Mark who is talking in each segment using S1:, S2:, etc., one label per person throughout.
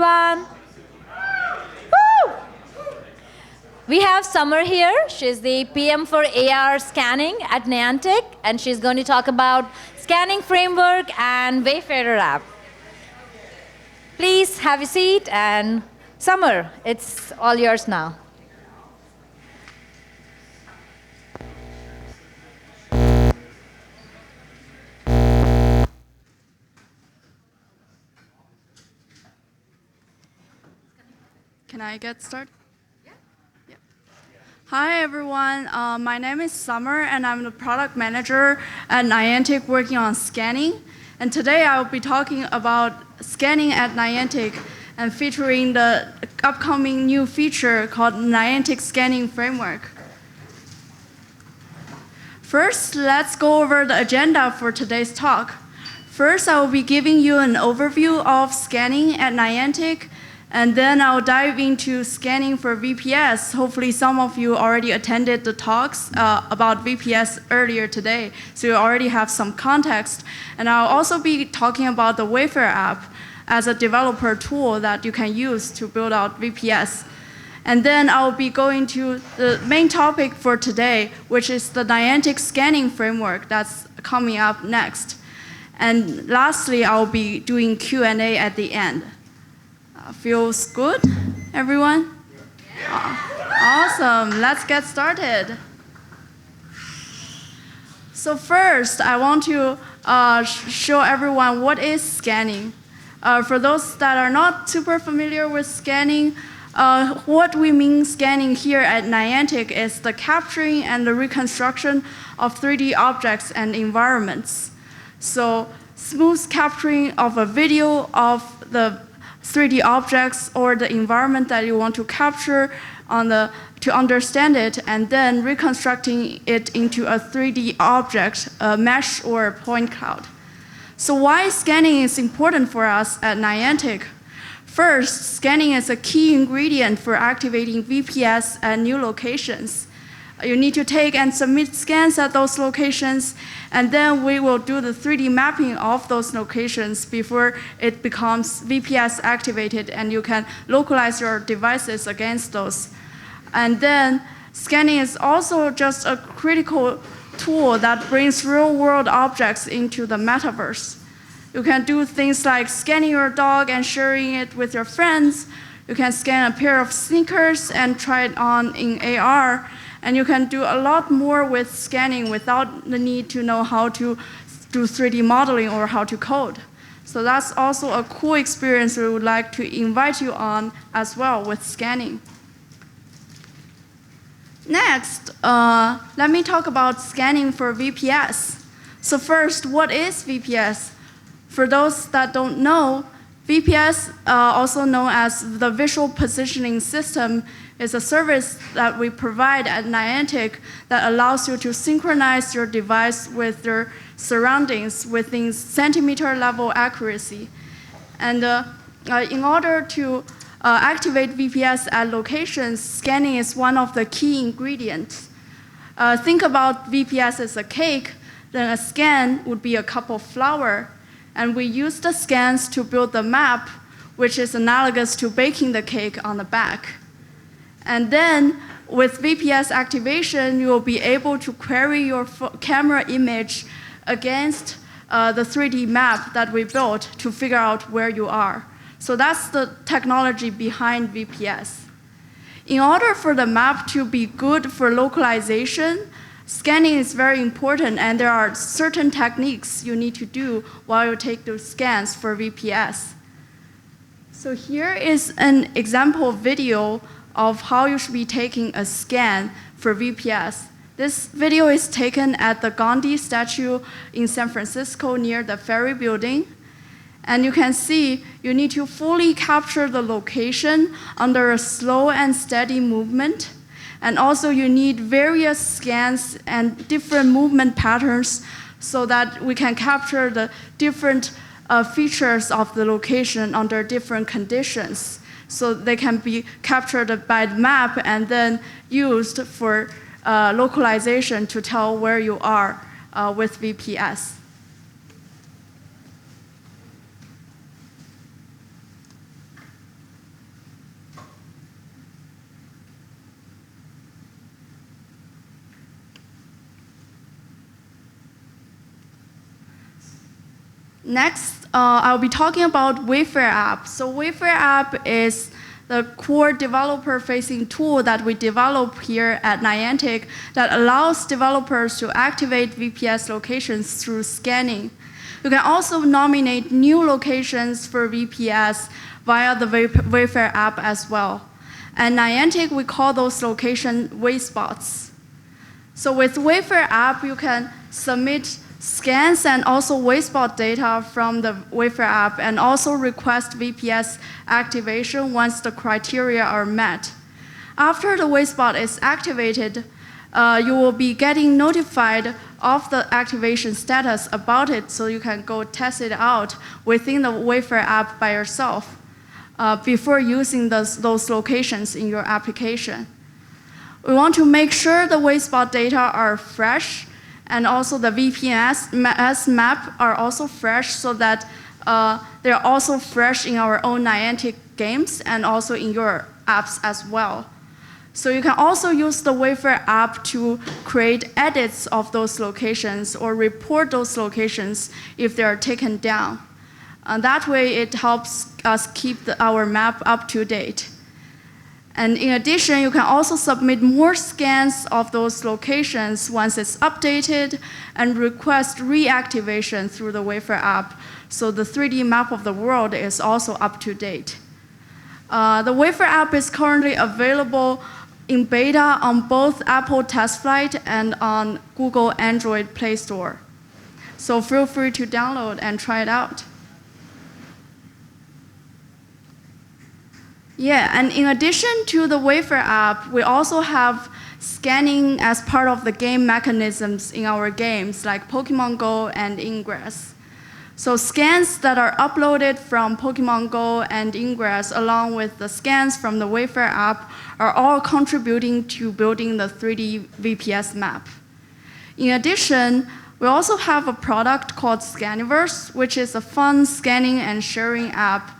S1: everyone. Woo! We have Summer here. She's the PM for AR scanning at Niantic, and she's going to talk about scanning framework and Wayfarer app. Please have a seat, and Summer, it's all yours now.
S2: Can I get started? Yeah. Hi, everyone. My name is Summer, and I'm the product manager at Niantic working on scanning. And today I will be talking about scanning at Niantic and featuring the upcoming new feature called Niantic Scanning Framework. First, let's go over the agenda for today's talk. First, I will be giving you an overview of scanning at Niantic, and then I'll dive into scanning for VPS. Hopefully some of you already attended the talks about VPS earlier today, so you already have some context. And I'll also be talking about the Wayfarer app as a developer tool that you can use to build out VPS. And then I'll be going to the main topic for today, which is the Niantic scanning framework that's coming up next. And lastly, I'll be doing Q&A at the end. Feels good, everyone? Awesome, let's get started. So first, I want to show everyone what is scanning. For those that are not super familiar with scanning, what we mean scanning here at Niantic is the capturing and the reconstruction of 3D objects and environments. So smooth capturing of a video of the 3D objects or the environment that you want to capture to understand it, and then reconstructing it into a 3D object, a mesh or a point cloud. So why scanning is important for us at Niantic? First, scanning is a key ingredient for activating VPS at new locations. You need to take and submit scans at those locations, and then we will do the 3D mapping of those locations before it becomes VPS activated, and you can localize your devices against those. And then scanning is also just a critical tool that brings real-world objects into the metaverse. You can do things like scanning your dog and sharing it with your friends. You can scan a pair of sneakers and try it on in AR. And you can do a lot more with scanning without the need to know how to do 3D modeling or how to code. So that's also a cool experience we would like to invite you on as well with scanning. Next, let me talk about scanning for VPS. So first, what is VPS? For those that don't know, VPS, also known as the Visual Positioning System, is a service that we provide at Niantic that allows you to synchronize your device with your surroundings within centimeter level accuracy. And in order to activate VPS at locations, scanning is one of the key ingredients. Think about VPS as a cake, then a scan would be a cup of flour. And we use the scans to build the map, which is analogous to baking the cake on the back. And then with VPS activation, you will be able to query your camera image against the 3D map that we built to figure out where you are. So that's the technology behind VPS. In order for the map to be good for localization, scanning is very important, and there are certain techniques you need to do while you take those scans for VPS. So here is an example video of how you should be taking a scan for VPS. This video is taken at the Gandhi statue in San Francisco near the Ferry Building. And you can see you need to fully capture the location under a slow and steady movement. And also you need various scans and different movement patterns so that we can capture the different features of the location under different conditions. So they can be captured by the map and then used for localization to tell where you are with VPS. Next, I'll be talking about Wayfarer app. So Wayfarer app is the core developer-facing tool that we develop here at Niantic that allows developers to activate VPS locations through scanning. You can also nominate new locations for VPS via the Wayfarer app as well. And Niantic, we call those locations wayspots. So with Wayfarer app, you can submit scans and also wayspot data from the Wayfarer app and also request VPS activation once the criteria are met. After the wayspot is activated, you will be getting notified of the activation status about it so you can go test it out within the Wayfarer app by yourself before using those locations in your application. We want to make sure the wayspot data are fresh and also the VPS map are also fresh so that they're also fresh in our own Niantic games and also in your apps as well. So you can also use the Wayfarer app to create edits of those locations or report those locations if they are taken down. And that way it helps us keep our map up to date. And in addition, you can also submit more scans of those locations once it's updated and request reactivation through the Wayfarer app so the 3D map of the world is also up to date. The Wayfarer app is currently available in beta on both Apple Test Flight and on Google Android Play Store. So feel free to download and try it out. Yeah, and in addition to the Wayfarer app, we also have scanning as part of the game mechanisms in our games, like Pokemon Go and Ingress. So scans that are uploaded from Pokemon Go and Ingress, along with the scans from the Wayfarer app, are all contributing to building the 3D VPS map. In addition, we also have a product called Scaniverse, which is a fun scanning and sharing app.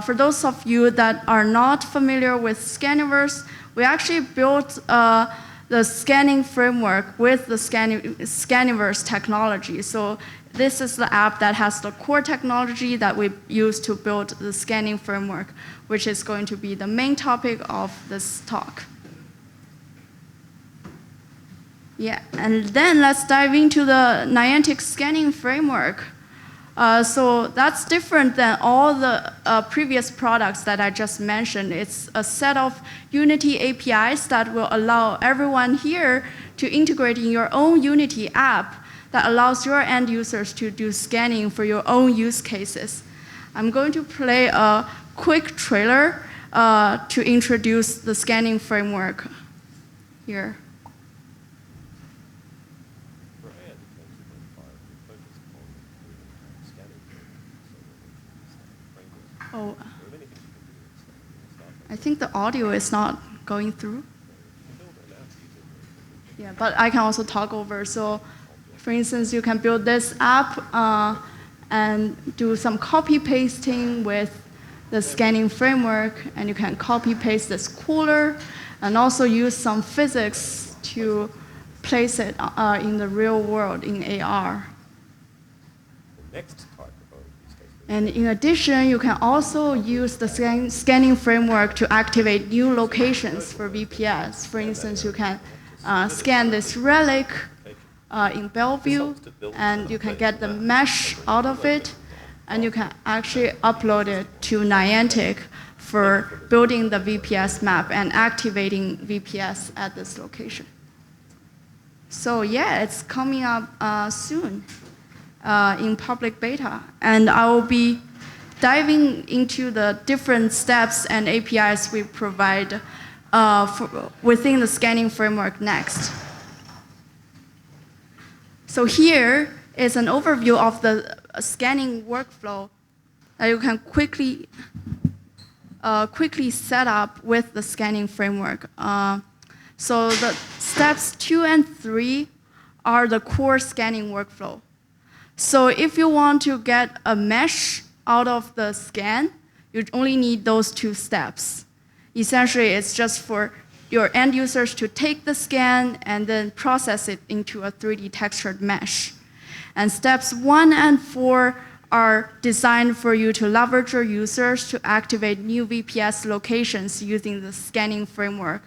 S2: For those of you that are not familiar with Scaniverse, we actually built the scanning framework with the Scaniverse technology. So this is the app that has the core technology that we use to build the scanning framework, which is going to be the main topic of this talk. Yeah, and then let's dive into the Niantic scanning framework. So that's different than all the previous products that I just mentioned. It's a set of Unity APIs that will allow everyone here to integrate in your own Unity app that allows your end users to do scanning for your own use cases. I'm going to play a quick trailer to introduce the scanning framework here. Oh, I think the audio is not going through. Yeah, but I can also talk over. So, for instance, you can build this app and do some copy pasting with the scanning framework, and you can copy paste this cooler and also use some physics to place it in the real world in AR. And in addition, you can also use the scanning framework to activate new locations for VPS. For instance, you can scan this relic in Bellevue, and you can get the mesh out of it, and you can actually upload it to Niantic for building the VPS map and activating VPS at this location. So yeah, it's coming up soon. In public beta, and I will be diving into the different steps and APIs we provide within the scanning framework next. So here is an overview of the scanning workflow that you can quickly set up with the scanning framework. So the steps 2 and 3 are the core scanning workflow. So if you want to get a mesh out of the scan, you only need those 2 steps. Essentially, it's just for your end users to take the scan and then process it into a 3D textured mesh. And steps 1 and 4 are designed for you to leverage your users to activate new VPS locations using the scanning framework.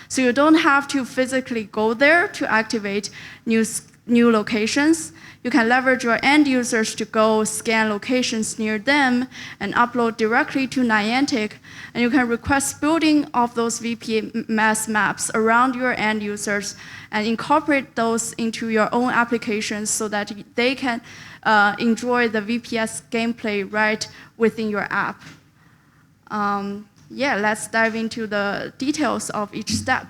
S2: So you don't have to physically go there to activate new locations. You can leverage your end users to go scan locations near them and upload directly to Niantic. And you can request building of those VPS maps around your end users and incorporate those into your own applications so that they can enjoy the VPS gameplay right within your app. Yeah, let's dive into the details of each step.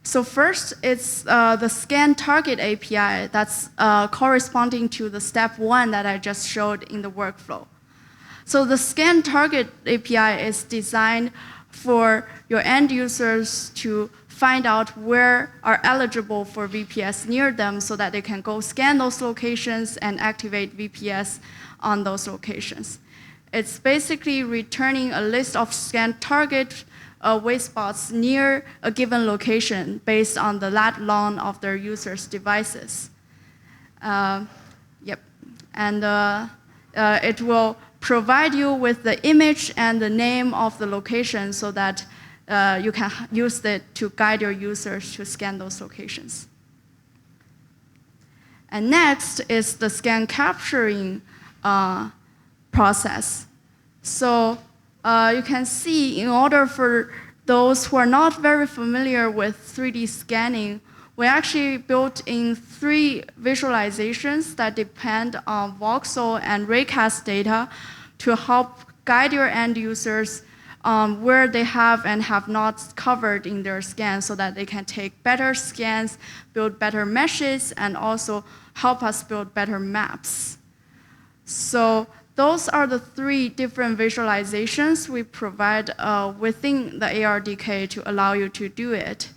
S2: So first, it's the scan target API that's corresponding to the step 1 that I just showed in the workflow. So the scan target API is designed for your end users to find out where are eligible for VPS near them so that they can go scan those locations and activate VPS on those locations. It's basically returning a list of scan target wait spots near a given location based on the lat long of their users' devices. Yep, and it will provide you with the image and the name of the location so that you can use it to guide your users to scan those locations. And next is the scan capturing process. So you can see, in order for those who are not very familiar with 3D scanning, we actually built in 3 visualizations that depend on voxel and raycast data to help guide your end users where they have and have not covered in their scans so that they can take better scans, build better meshes, and also help us build better maps. So those are the 3 different visualizations we provide within the ARDK to allow you to do it.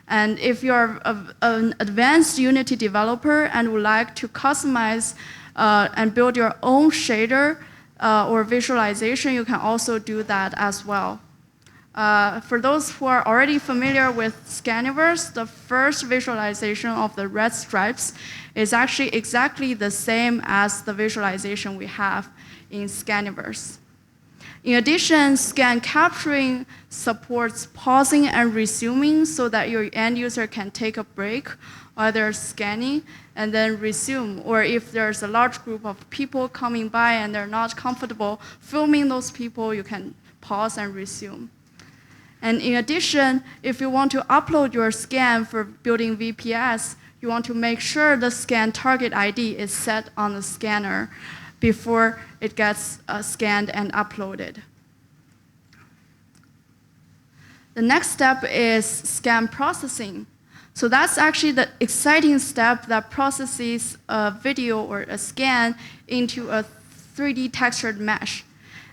S2: And if you're an advanced Unity developer and would like to customize and build your own shader or visualization, you can also do that as well. For those who are already familiar with Scaniverse, the first visualization of the red stripes is actually exactly the same as the visualization we have in Scaniverse. In addition, scan capturing supports pausing and resuming so that your end user can take a break while they're scanning and then resume. Or if there's a large group of people coming by and they're not comfortable filming those people, you can pause and resume. And in addition, if you want to upload your scan for building VPS, you want to make sure the scan target ID is set on the scanner before it gets scanned and uploaded. The next step is scan processing. So that's actually the exciting step that processes a video or a scan into a 3D textured mesh.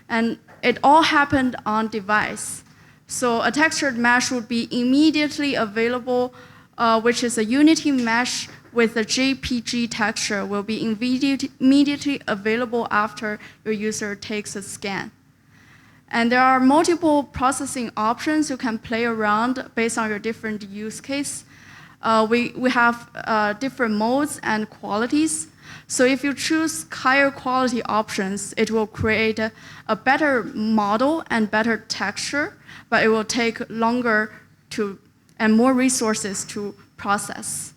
S2: And it all happened on device. So a textured mesh would be immediately available, which is a Unity mesh with a JPG texture will be immediately available after your user takes a scan. And there are multiple processing options you can play around based on your different use case. We have different modes and qualities. So if you choose higher quality options, it will create a better model and better texture, but it will take longer and more resources to process.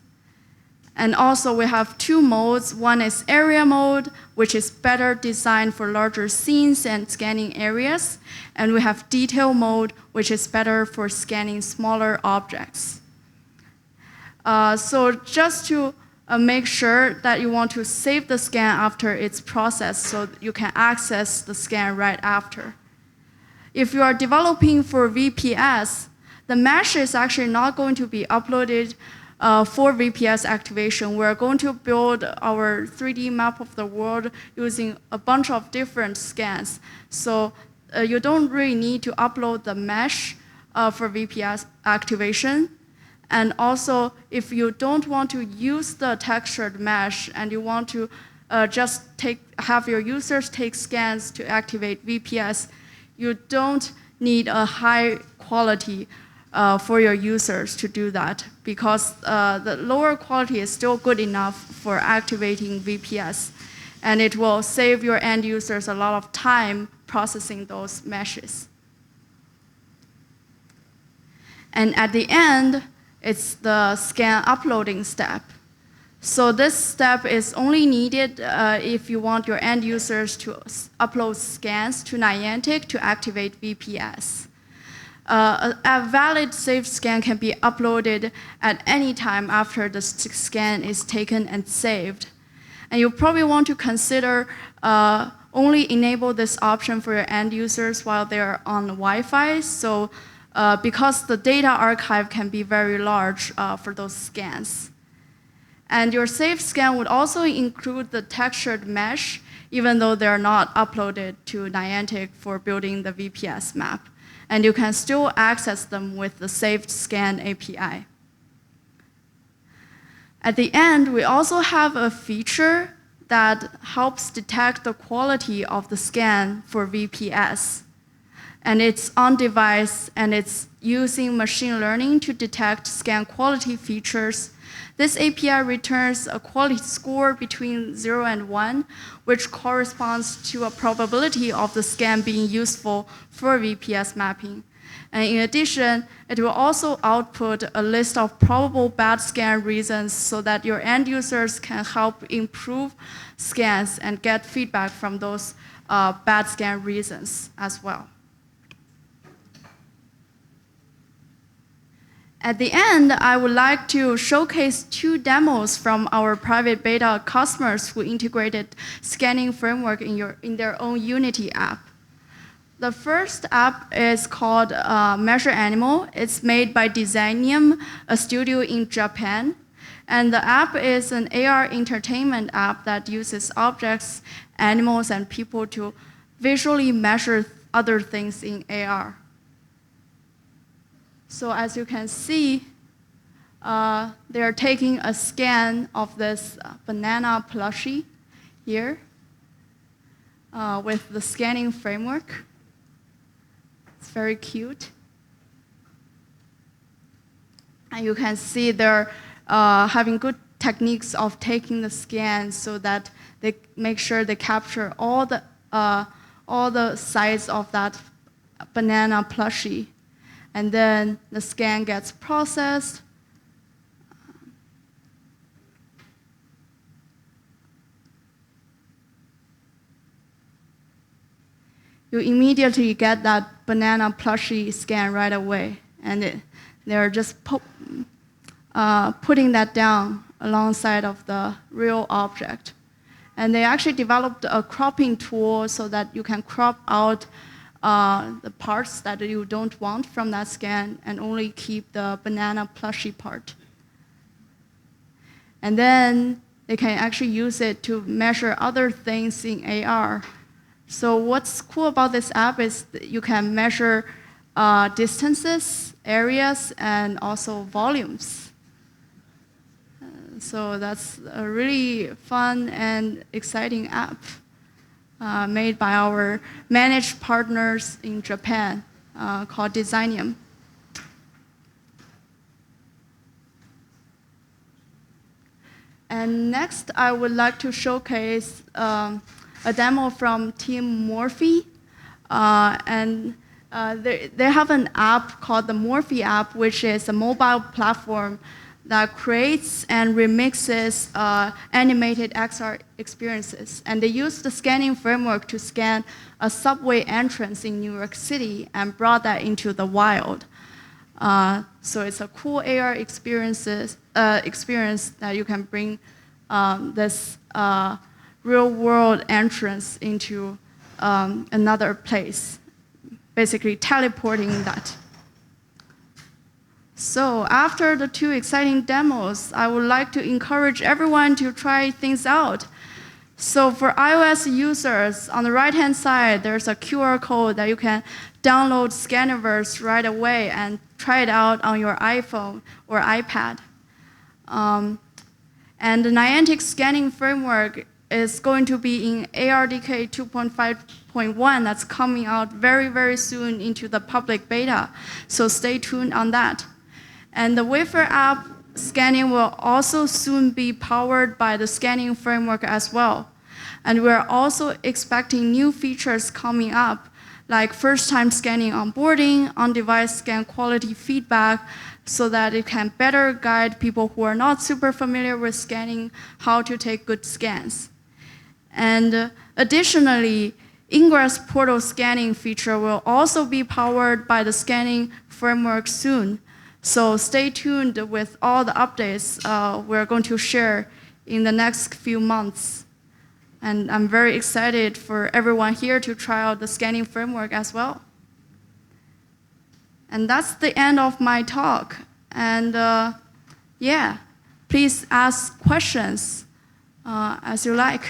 S2: And also we have 2 modes. One is area mode, which is better designed for larger scenes and scanning areas. And we have detail mode, which is better for scanning smaller objects. So just to make sure that you want to save the scan after it's processed so you can access the scan right after. If you are developing for VPS, the mesh is actually not going to be uploaded for VPS activation. We're going to build our 3D map of the world using a bunch of different scans. So you don't really need to upload the mesh for VPS activation. And also, if you don't want to use the textured mesh and you want to just have your users take scans to activate VPS, you don't need a high quality for your users to do that, because the lower quality is still good enough for activating VPS, and it will save your end users a lot of time processing those meshes. And at the end, it's the scan uploading step. So this step is only needed if you want your end users to upload scans to Niantic to activate VPS. A valid saved scan can be uploaded at any time after the scan is taken and saved. And you probably want to consider only enable this option for your end users while they're on Wi-Fi. So because the data archive can be very large for those scans. And your saved scan would also include the textured mesh, even though they're not uploaded to Niantic for building the VPS map. And you can still access them with the saved scan API. At the end, we also have a feature that helps detect the quality of the scan for VPS. And it's on device, and it's using machine learning to detect scan quality features. This API returns a quality score between 0 and 1, which corresponds to a probability of the scan being useful for VPS mapping. And in addition, it will also output a list of probable bad scan reasons so that your end users can help improve scans and get feedback from those bad scan reasons as well. At the end, I would like to showcase 2 demos from our private beta customers who integrated scanning framework in their own Unity app. The first app is called Measure Animal. It's made by Designium, a studio in Japan. And the app is an AR entertainment app that uses objects, animals, and people to visually measure other things in AR. So as you can see, they're taking a scan of this banana plushie here with the scanning framework. It's very cute. And you can see they're having good techniques of taking the scan so that they make sure they capture all the sides of that banana plushie. And then the scan gets processed. You immediately get that banana plushie scan right away. And they're just putting that down alongside of the real object. And they actually developed a cropping tool so that you can crop out the parts that you don't want from that scan and only keep the banana plushie part. And then they can actually use it to measure other things in AR. So what's cool about this app is that you can measure distances, areas, and also volumes. So that's a really fun and exciting app. Made by our managed partners in Japan called Designium. And next, I would like to showcase a demo from Team Morphe. They have an app called the Morphe app, which is a mobile platform that creates and remixes animated XR experiences. And they use the scanning framework to scan a subway entrance in New York City and brought that into the wild. So it's a cool AR experience that you can bring this real-world entrance into another place, basically teleporting that. So after the 2 exciting demos, I would like to encourage everyone to try things out. So for iOS users, on the right-hand side, there's a QR code that you can download Scaniverse right away and try it out on your iPhone or iPad. And the Niantic scanning framework is going to be in ARDK 2.5.1 that's coming out very, very soon into the public beta. So stay tuned on that. And the Wayfarer app scanning will also soon be powered by the scanning framework as well. And we're also expecting new features coming up, like first-time scanning onboarding, on-device scan quality feedback, so that it can better guide people who are not super familiar with scanning how to take good scans. And additionally, Ingress portal scanning feature will also be powered by the scanning framework soon. So stay tuned with all the updates we're going to share in the next few months. And I'm very excited for everyone here to try out the scanning framework as well. And that's the end of my talk. And yeah, please ask questions as you like.